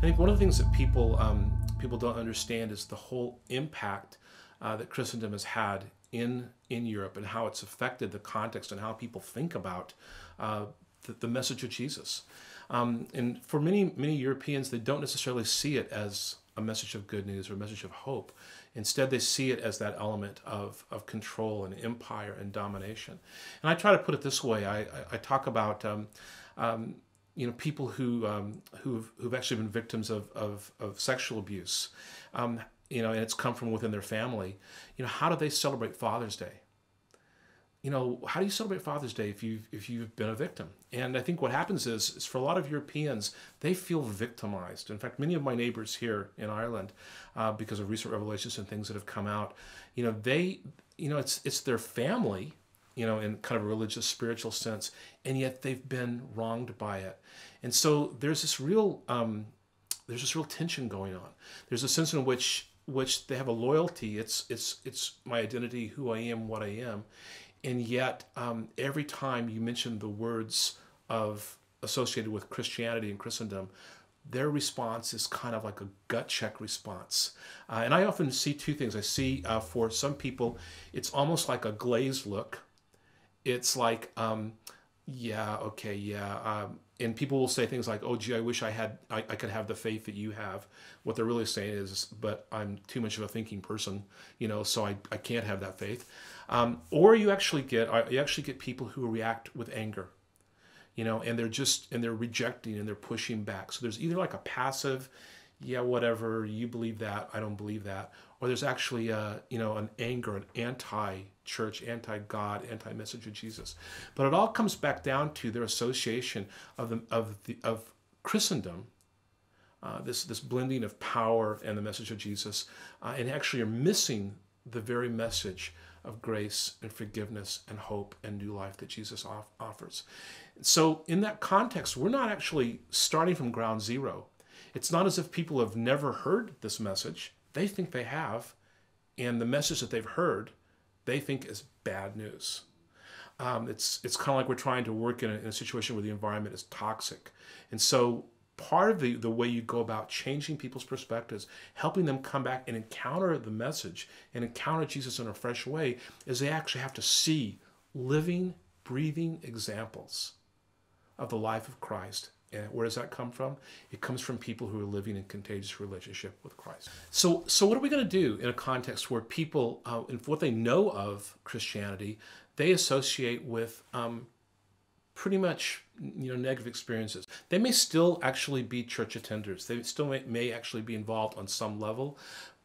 think one of the things that people don't understand is the whole impact that Christendom has had in Europe, and how it's affected the context and how people think about the message of Jesus. And for many Europeans, they don't necessarily see it as a message of good news or a message of hope. Instead, they see it as that element of control and empire and domination. And I try to put it this way. I talk about people who've actually been victims of sexual abuse, and it's come from within their family. How do they celebrate Father's Day? How do you celebrate Father's Day if you've been a victim? And I think what happens is for a lot of Europeans, they feel victimized. In fact, many of my neighbors here in Ireland, because of recent revelations and things that have come out, it's their family, in kind of a religious, spiritual sense, and yet they've been wronged by it. And so there's this real tension going on. There's a sense in which they have a loyalty. It's my identity, who I am, what I am. And yet, every time you mention the words associated with Christianity and Christendom, their response is kind of like a gut check response. And I often see two things. I see for some people, it's almost like a glazed look. It's like, yeah, okay, yeah. And people will say things like, oh, gee, I wish I could have the faith that you have. What they're really saying is, but I'm too much of a thinking person, so I can't have that faith. Or you actually get people who react with anger, and they're rejecting and they're pushing back. So there's either like a passive, yeah, whatever, you believe that, I don't believe that, or there's actually an anger, an anti-church, anti-God, anti-message of Jesus. But it all comes back down to their association of Christendom, this blending of power and the message of Jesus, and actually are missing the very message of grace and forgiveness and hope and new life that Jesus offers. So in that context, we're not actually starting from ground zero. It's not as if people have never heard this message. They think they have, and the message that they've heard, they think is bad news. It's kind of like we're trying to work in a situation where the environment is toxic. And so part of the way you go about changing people's perspectives, helping them come back and encounter the message and encounter Jesus in a fresh way, is they actually have to see living, breathing examples of the life of Christ. And where does that come from? It comes from people who are living in contagious relationship with Christ. So what are we going to do in a context where people, what they know of Christianity, they associate with pretty much negative experiences? They may still actually be church attenders. They still may actually be involved on some level,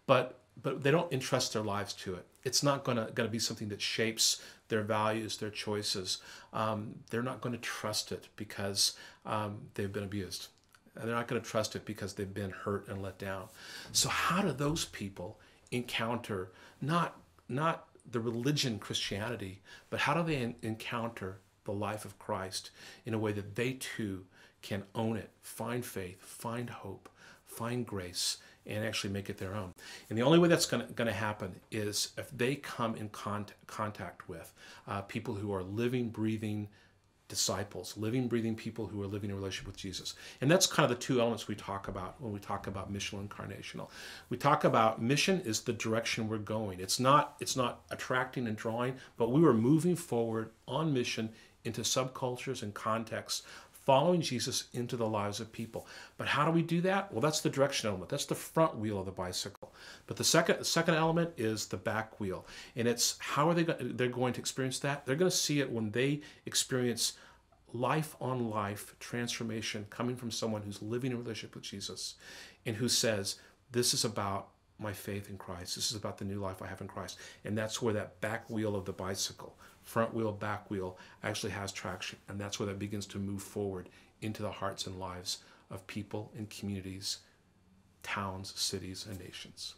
but they don't entrust their lives to it. It's not going to be something that shapes their values, their choices. They're not going to trust it because they've been abused. They're not going to trust it because they've been hurt and let down. So how do those people encounter not the religion Christianity, but how do they encounter the life of Christ in a way that they too can own it, find faith, find hope, find grace, and actually make it their own? And the only way that's going to happen is if they come in contact with people who are living, breathing disciples, living, breathing people who are living in a relationship with Jesus. And that's kind of the two elements we talk about when we talk about missional incarnational. We talk about mission is the direction we're going. It's not attracting and drawing, but we were moving forward on mission into subcultures and contexts, following Jesus into the lives of people. But how do we do that? Well, that's the direction element. That's the front wheel of the bicycle. But the second element is the back wheel. And it's how are they're going to experience that? They're going to see it when they experience life on life transformation coming from someone who's living in a relationship with Jesus and who says, this is about my faith in Christ. This is about the new life I have in Christ. And that's where that back wheel of the bicycle, front wheel, back wheel, actually has traction. And that's where that begins to move forward into the hearts and lives of people and communities, towns, cities, and nations.